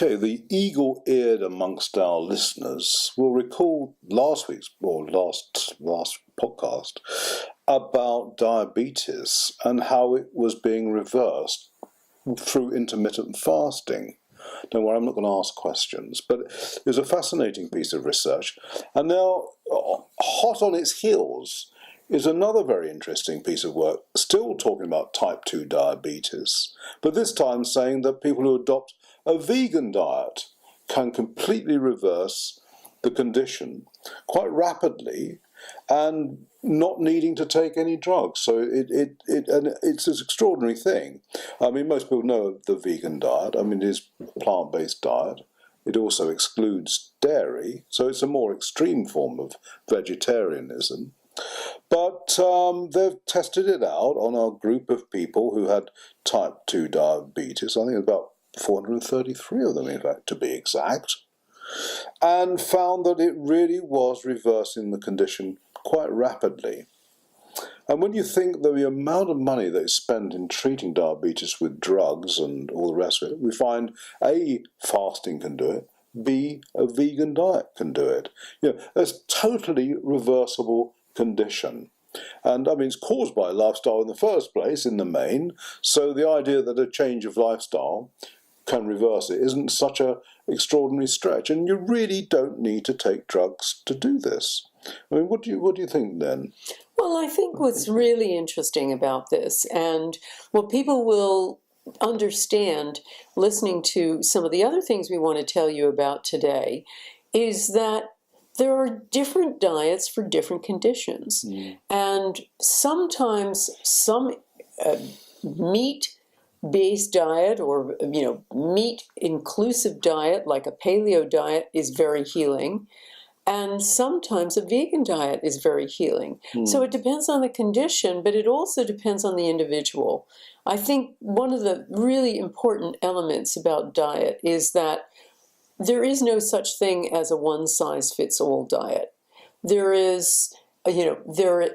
Okay, the eagle-eared amongst our listeners will recall last week's or last podcast about diabetes and how it was being reversed through intermittent fasting. Don't worry, I'm not going to ask questions, but it was a fascinating piece of research. And now, hot on its heels is another very interesting piece of work, still talking about type 2 diabetes, but this time saying that people who adopt a vegan diet can completely reverse the condition quite rapidly and not needing to take any drugs. So it's an extraordinary thing. I mean, most people know of the vegan diet. I mean, it is a plant-based diet. It also excludes dairy, so it's a more extreme form of vegetarianism. But they've tested it out on a group of people who had type 2 diabetes. I think about 433 of them, in fact, to be exact, and found that it really was reversing the condition quite rapidly. And when you think that the amount of money that is spent in treating diabetes with drugs and all the rest of it, we find A, fasting can do it, B, a vegan diet can do it. You know, it's a totally reversible condition. And I mean, it's caused by lifestyle in the first place, in the main, so the idea that a change of lifestyle can reverse it isn't such an extraordinary stretch, and you really don't need to take drugs to do this. I mean, what do you think then? Well, I think what's really interesting about this, and what people will understand listening to some of the other things we want to tell you about today, is that there are different diets for different conditions. And sometimes some meat-based diet or meat-inclusive diet, like a paleo diet, is very healing. And sometimes a vegan diet is very healing. So it depends on the condition, but it also depends on the individual. I think one of the really important elements about diet is that there is no such thing as a one-size-fits-all diet. There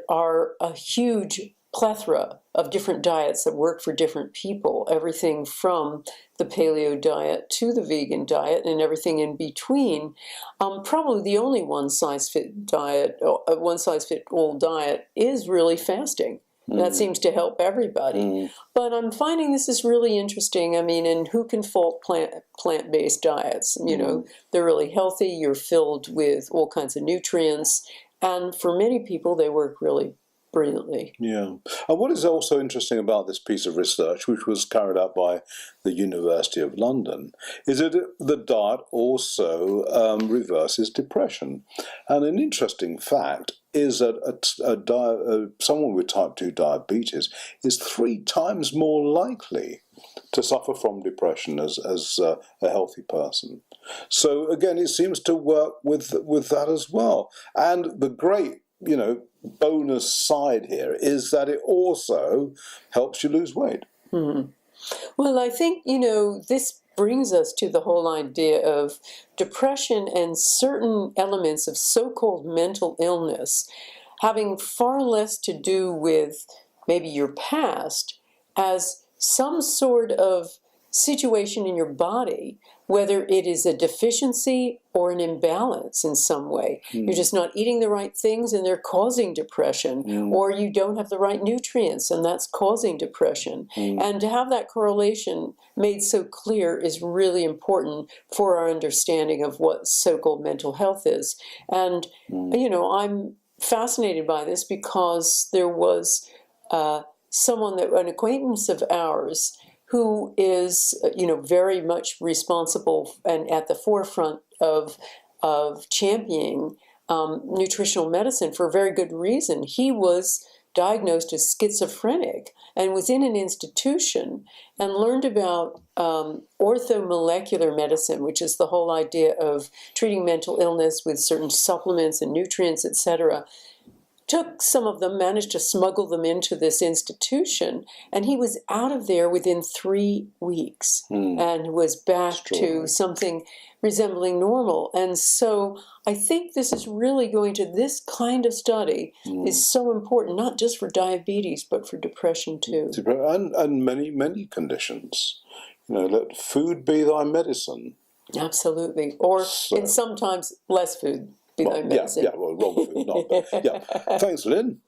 are a huge plethora of different diets that work for different people, everything from the paleo diet to the vegan diet and everything in between. Probably the only one-size-fit-all diet is really fasting. That seems to help everybody. But I'm finding this is really interesting. I mean, and who can fault plant-based diets? You know, they're really healthy. You're filled with all kinds of nutrients. And for many people, they work really brilliantly. Yeah. And what is also interesting about this piece of research, which was carried out by the University of London, is that the diet also reverses depression. And an interesting fact is that someone with type 2 diabetes is 3 times more likely to suffer from depression as a healthy person. So again, it seems to work with that as well. And the great, bonus side here is that it also helps you lose weight. Well, I think, this brings us to the whole idea of depression and certain elements of so-called mental illness having far less to do with maybe your past as some sort of situation in your body, whether it is a deficiency or an imbalance in some way. You're just not eating the right things and they're causing depression, or you don't have the right nutrients and that's causing depression. And to have that correlation made so clear is really important for our understanding of what so-called mental health is. And, I'm fascinated by this because there was an acquaintance of ours who is, very much responsible and at the forefront of championing nutritional medicine for a very good reason. He was diagnosed as schizophrenic and was in an institution and learned about orthomolecular medicine, which is the whole idea of treating mental illness with certain supplements and nutrients, etc. Took some of them, managed to smuggle them into this institution, and he was out of there within 3 weeks and was back to something resembling normal. And so I think this is really this kind of study is so important, not just for diabetes, but for depression too. And many, many conditions. Let food be thy medicine. Absolutely. Or and sometimes less food behind medicine. Well, wrong food, not. But, yeah. Thanks, Lynn.